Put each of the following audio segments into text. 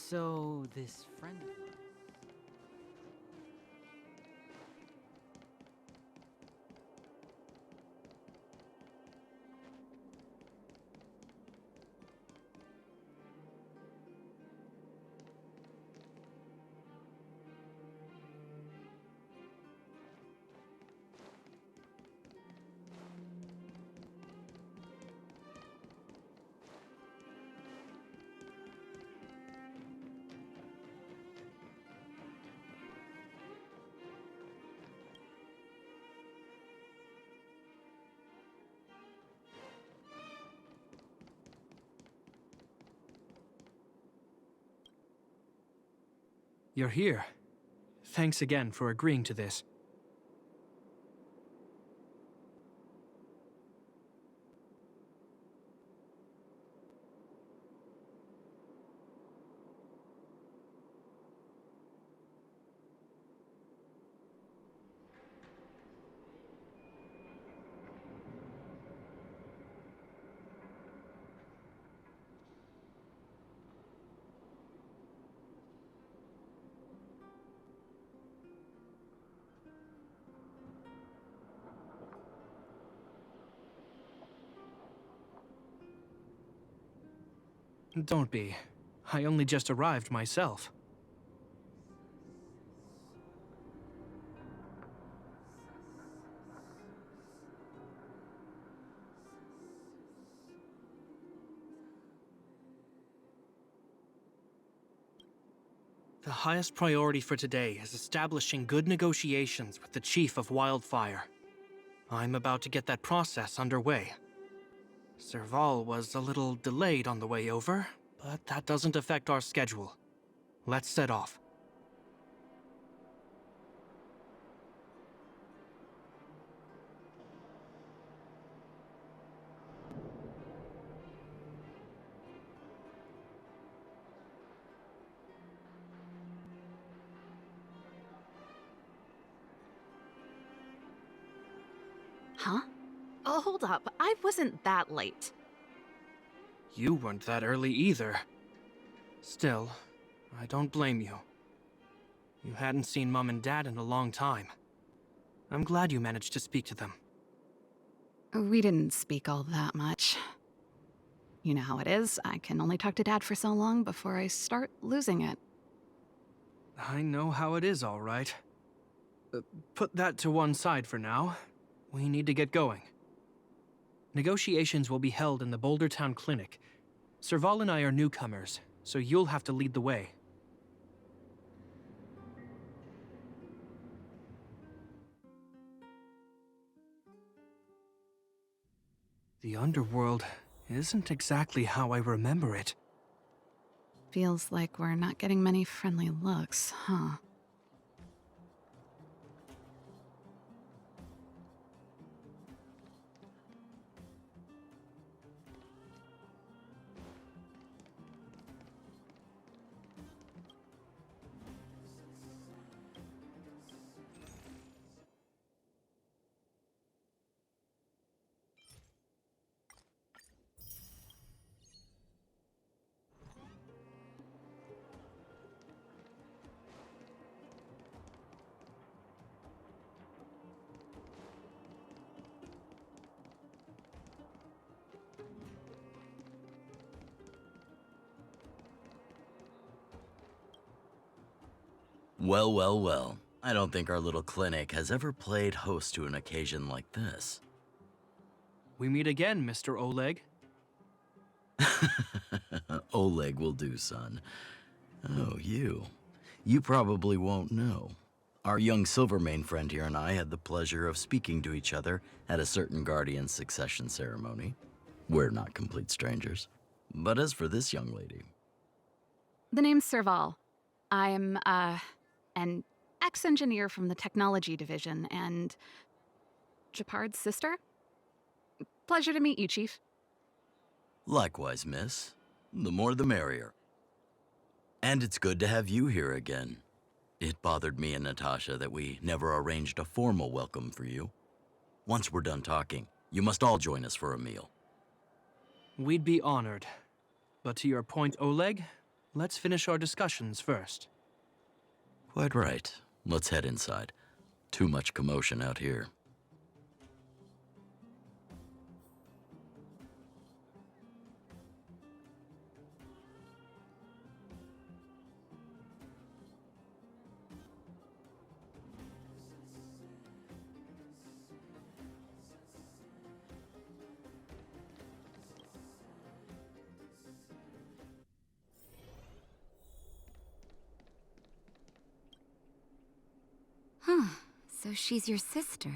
So, this friend of mine... You're here. Thanks again for agreeing to this. Don't be. I only just arrived myself. The highest priority for today is establishing good negotiations with the Chief of Wildfire. I'm about to get that process underway. Serval was a little delayed on the way over, but that doesn't affect our schedule. Let's set off. Huh? Oh, hold up. I wasn't that late. You weren't that early either. Still, I don't blame you. You hadn't seen Mom and Dad in a long time. I'm glad you managed to speak to them. We didn't speak all that much. You know how it is. I can only talk to Dad for so long before I start losing it. I know how it is, all right. Put that to one side for now. We need to get going. Negotiations will be held in the Boulder Town Clinic. Serval and I are newcomers, so you'll have to lead the way. The underworld isn't exactly how I remember it. Feels like we're not getting many friendly looks, huh? Well, well, well. I don't think our little clinic has ever played host to an occasion like this. We meet again, Mr. Oleg. Oleg will do, son. Oh, you. You probably won't know. Our young Silvermane friend here and I had the pleasure of speaking to each other at a certain Guardian succession ceremony. We're not complete strangers. But as for this young lady... The name's Serval. I'm, an ex-engineer from the technology division and... Japard's sister? Pleasure to meet you, Chief. Likewise, miss. The more the merrier. And it's good to have you here again. It bothered me and Natasha that we never arranged a formal welcome for you. Once we're done talking, you must all join us for a meal. We'd be honored. But to your point, Oleg, let's finish our discussions first. Quite right. Let's head inside. Too much commotion out here. Huh, so she's your sister.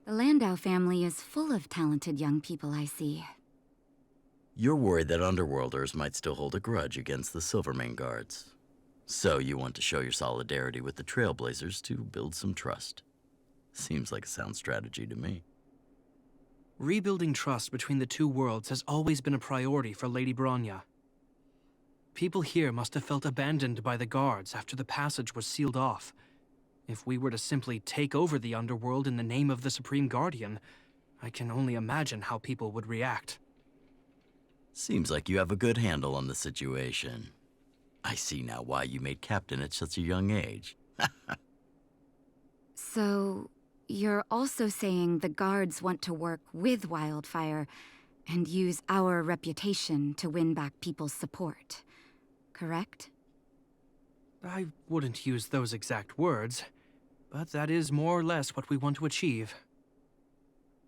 The Landau family is full of talented young people, I see. You're worried that Underworlders might still hold a grudge against the Silvermane guards. So you want to show your solidarity with the Trailblazers to build some trust. Seems like a sound strategy to me. Rebuilding trust between the two worlds has always been a priority for Lady Bronya. People here must have felt abandoned by the guards after the passage was sealed off. If we were to simply take over the underworld in the name of the Supreme Guardian, I can only imagine how people would react. Seems like you have a good handle on the situation. I see now why you made captain at such a young age. So, you're also saying the guards want to work with Wildfire and use our reputation to win back people's support, correct? I wouldn't use those exact words, but that is more or less what we want to achieve.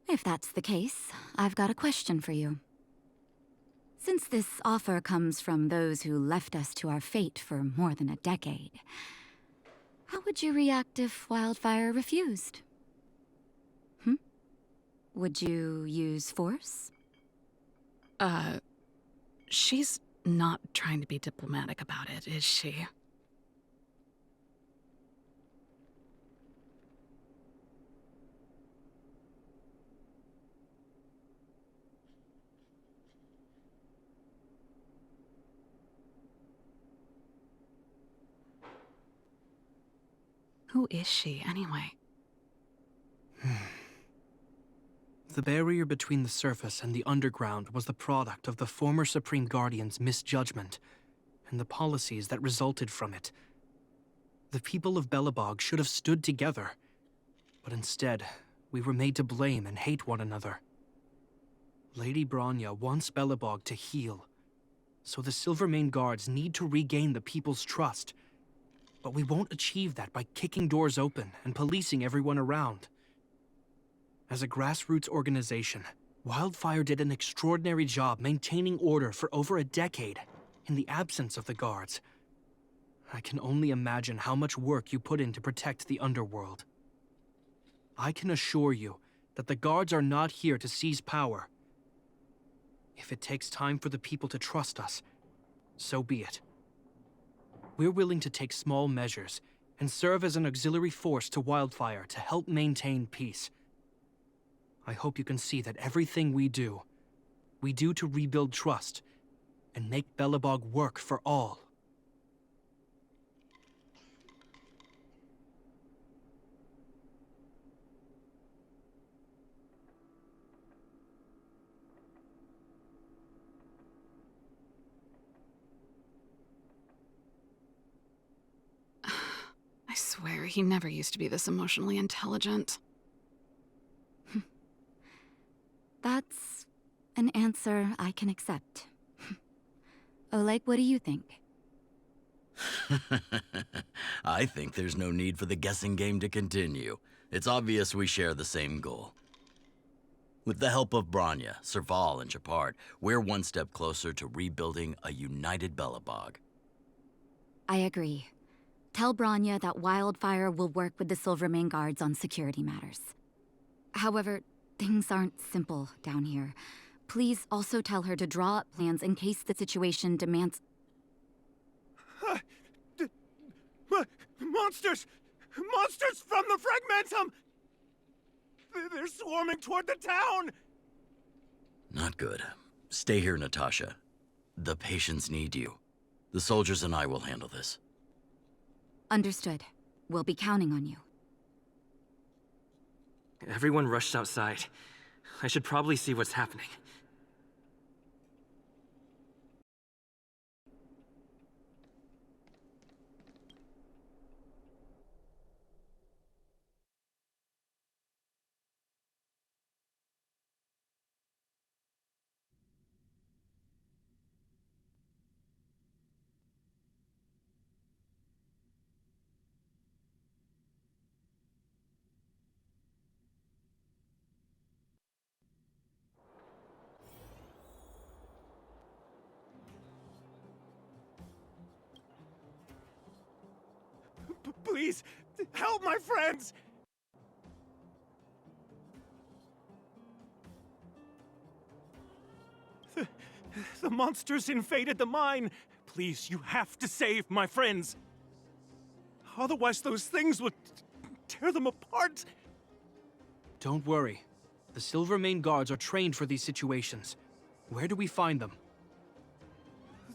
If that's the case, I've got a question for you. Since this offer comes from those who left us to our fate for more than a decade, how would you react if Wildfire refused? Would you use force? She's not trying to be diplomatic about it, is she? Who is she, anyway? The barrier between the surface and the underground was the product of the former Supreme Guardian's misjudgment and the policies that resulted from it. The people of Belobog should have stood together, but instead, we were made to blame and hate one another. Lady Bronya wants Belobog to heal, so the Silvermane guards need to regain the people's trust. But we won't achieve that by kicking doors open and policing everyone around. As a grassroots organization, Wildfire did an extraordinary job maintaining order for over a decade in the absence of the guards. I can only imagine how much work you put in to protect the underworld. I can assure you that the guards are not here to seize power. If it takes time for the people to trust us, so be it. We're willing to take small measures and serve as an auxiliary force to Wildfire to help maintain peace. I hope you can see that everything we do to rebuild trust and make Belobog work for all. I swear, he never used to be this emotionally intelligent. That's an answer I can accept. Oleg, what do you think? I think there's no need for the guessing game to continue. It's obvious we share the same goal. With the help of Bronya, Serval, and Shepard, we're one step closer to rebuilding a united Belobog. I agree. Tell Bronya that Wildfire will work with the Silvermane guards on security matters. However, things aren't simple down here. Please also tell her to draw up plans in case the situation demands... Monsters! Monsters from the Fragmentum! They're swarming toward the town! Not good. Stay here, Natasha. The patients need you. The soldiers and I will handle this. Understood. We'll be counting on you. Everyone rushed outside. I should probably see what's happening. please, help my friends! The monsters invaded the mine. Please, you have to save my friends. Otherwise, those things would tear them apart. Don't worry. The Silvermane guards are trained for these situations. Where do we find them?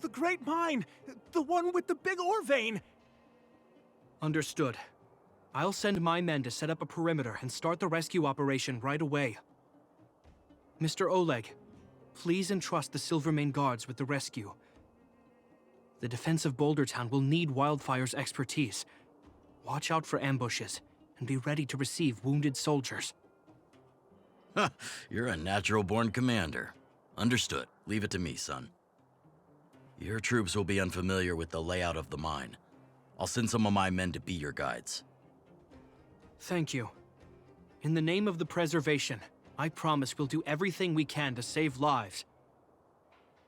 The Great Mine! The one with the big ore vein! Understood. I'll send my men to set up a perimeter and start the rescue operation right away. Mr. Oleg, please entrust the Silvermane guards with the rescue. The defense of Boulder Town will need Wildfire's expertise. Watch out for ambushes, and be ready to receive wounded soldiers. You're a natural-born commander. Understood. Leave it to me, son. Your troops will be unfamiliar with the layout of the mine. I'll send some of my men to be your guides. Thank you. In the name of the preservation, I promise we'll do everything we can to save lives.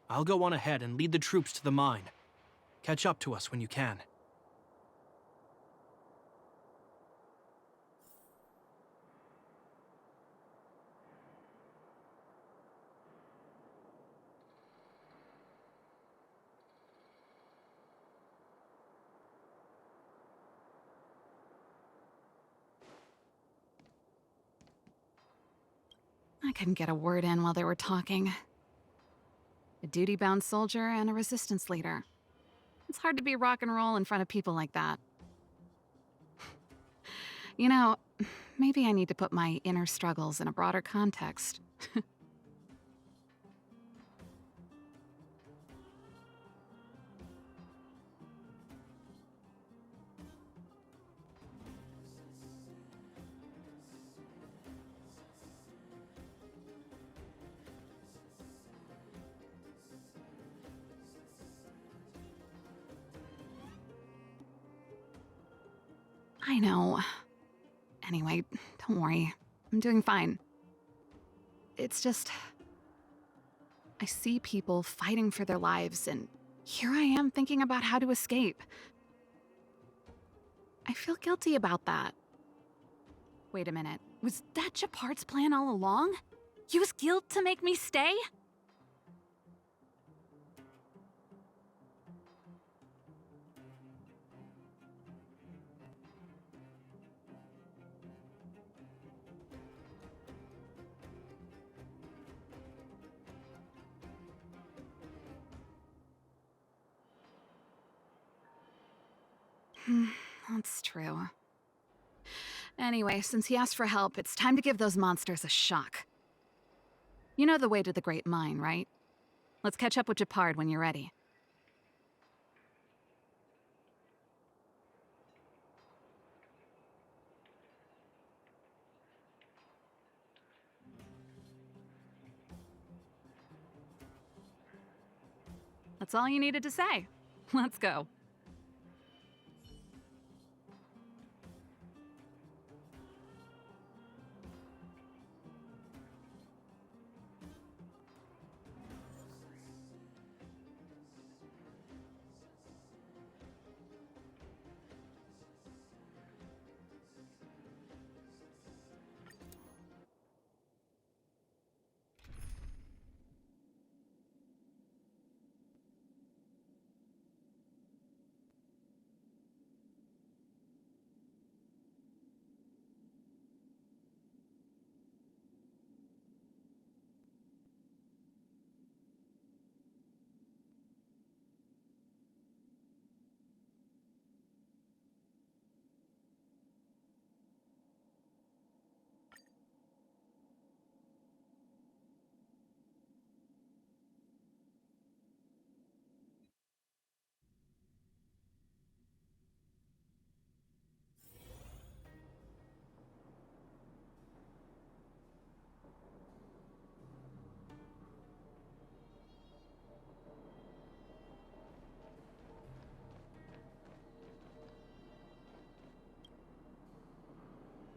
I'll go on ahead and lead the troops to the mine. Catch up to us when you can. I couldn't get a word in while they were talking. A duty-bound soldier and a resistance leader. It's hard to be rock and roll in front of people like that. You know, maybe I need to put my inner struggles in a broader context. I know. Anyway, don't worry. I'm doing fine. It's just... I see people fighting for their lives, and here I am thinking about how to escape. I feel guilty about that. Wait a minute. Was that Japard's plan all along? Use guilt to make me stay? That's true. Anyway, since he asked for help, it's time to give those monsters a shock. You know the way to the Great Mine, right? Let's catch up with Japard when you're ready. That's all you needed to say. Let's go.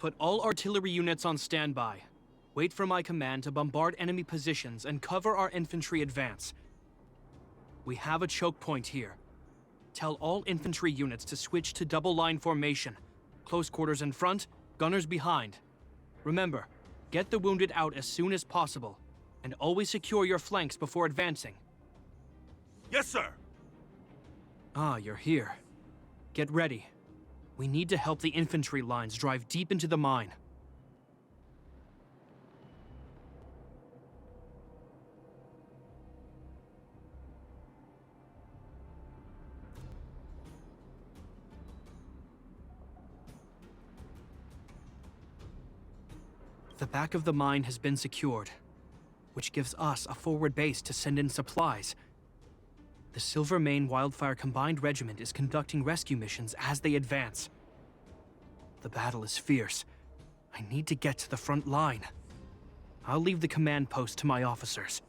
Put all artillery units on standby. Wait for my command to bombard enemy positions and cover our infantry advance. We have a choke point here. Tell all infantry units to switch to double line formation, Close quarters in front, gunners behind. Remember, get the wounded out as soon as possible, and always secure your flanks before advancing. Yes, sir! Ah, you're here. Get ready. We need to help the infantry lines drive deep into the mine. The back of the mine has been secured, which gives us a forward base to send in supplies. The Silvermane Wildfire Combined Regiment is conducting rescue missions as they advance. The battle is fierce. I need to get to the front line. I'll leave the command post to my officers.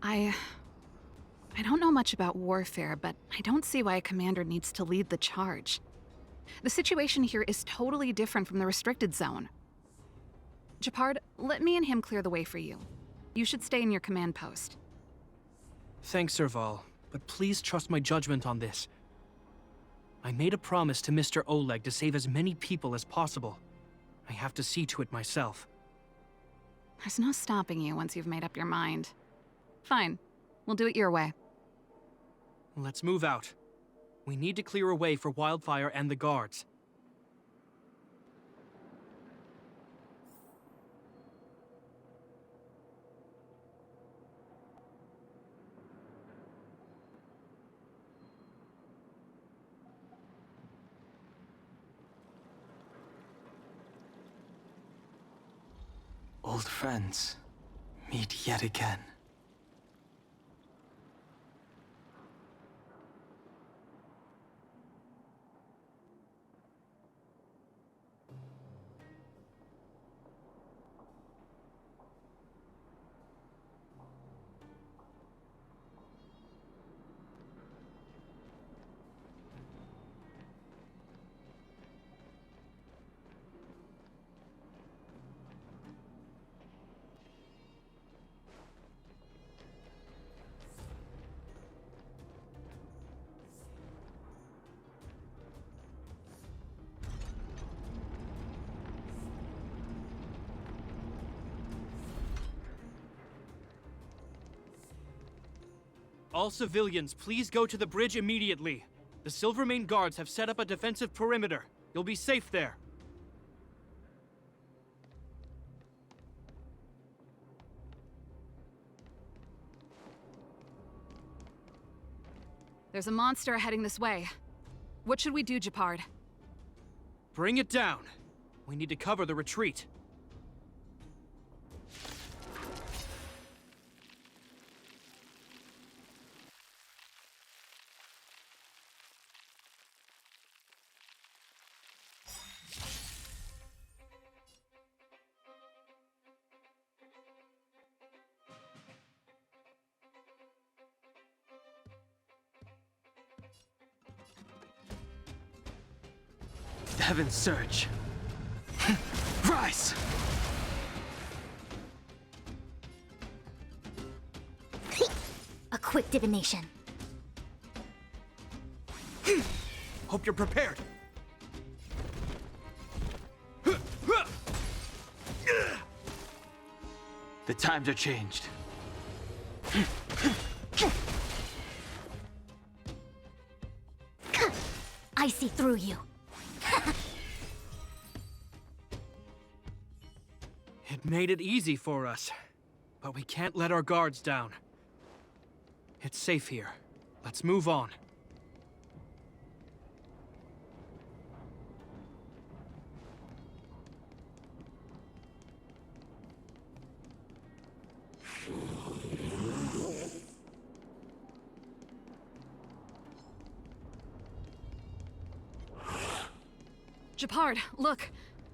I don't know much about warfare, but I don't see why a commander needs to lead the charge. The situation here is totally different from the restricted zone. Gepard, let me and him clear the way for you. You should stay in your command post. Thanks, Serval, but please trust my judgment on this. I made a promise to Mr. Oleg to save as many people as possible. I have to see to it myself. There's no stopping you once you've made up your mind. Fine. We'll do it your way. Let's move out. We need to clear a way for Wildfire and the guards. Old friends, meet yet again. All civilians, please go to the bridge immediately. The Silvermane guards have set up a defensive perimeter. You'll be safe there. There's a monster heading this way. What should we do, Gepard? Bring it down. We need to cover the retreat. Heaven's surge. Rise! A quick divination. Hope you're prepared. The times are changed. I see through you. It made it easy for us, but we can't let our guards down. It's safe here. Let's move on. Gepard, look!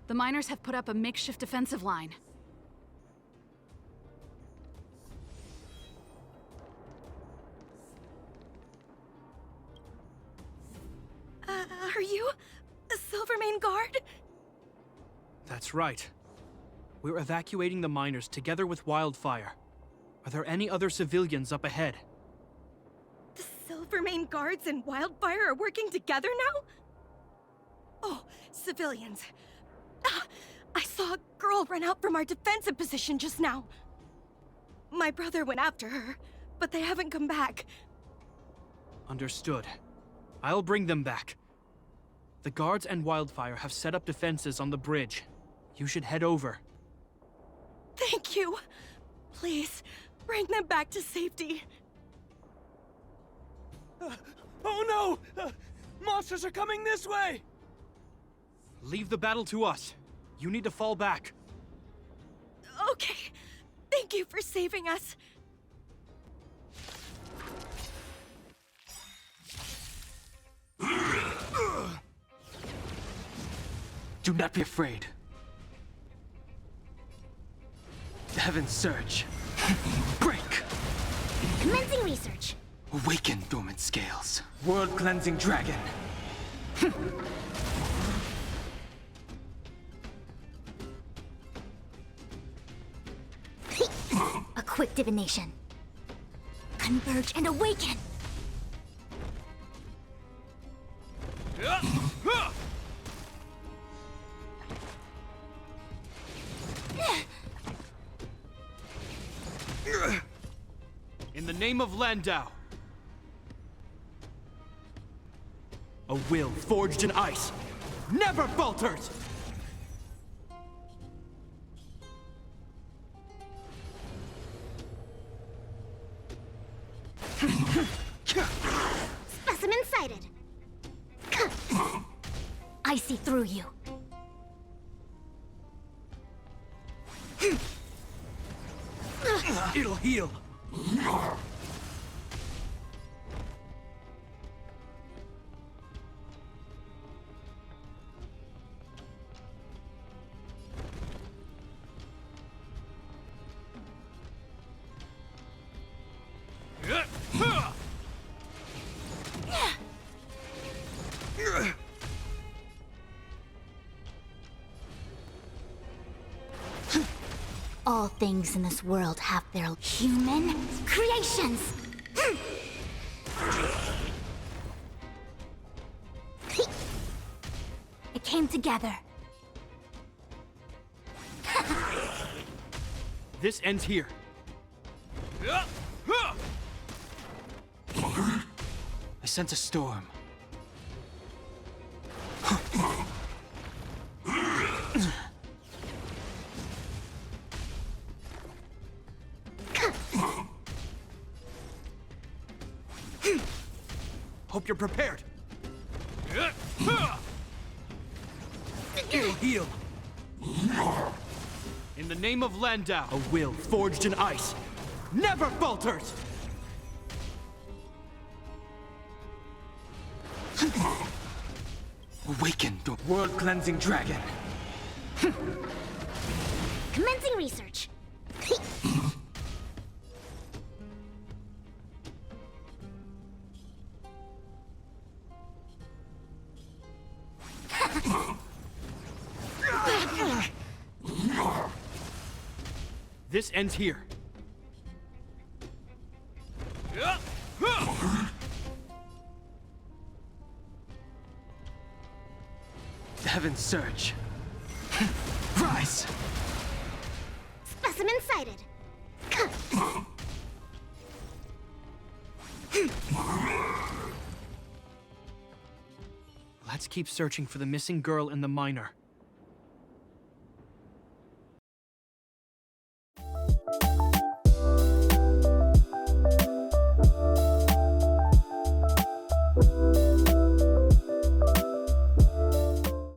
The miners have put up a makeshift defensive line. Are you a Silvermane guard? That's right. We're evacuating the miners together with Wildfire. Are there any other civilians up ahead? The Silvermane guards and Wildfire are working together now? Oh, civilians. Ah, I saw a girl run out from our defensive position just now. My brother went after her, but they haven't come back. Understood. I'll bring them back. The guards and Wildfire have set up defenses on the bridge. You should head over. Thank you. Please, bring them back to safety. Oh no! Monsters are coming this way! Leave the battle to us. You need to fall back. Okay. Thank you for saving us. Do not be afraid. Heaven's surge. Break! Commencing research. Awaken dormant scales. World-cleansing dragon. A quick divination. Converge and awaken. In the name of Landau. A will forged in ice never falters! Specimen sighted. I see through you. It'll heal. All things in this world have their human creations. It came together. This ends here. I sense a storm. Hope you're prepared. It'll heal. In the name of Landau, a will forged in ice never falters! Awaken the world-cleansing dragon. Commencing research. This ends here. Heaven's surge. Rise! Specimen sighted. Let's keep searching for the missing girl and the miner.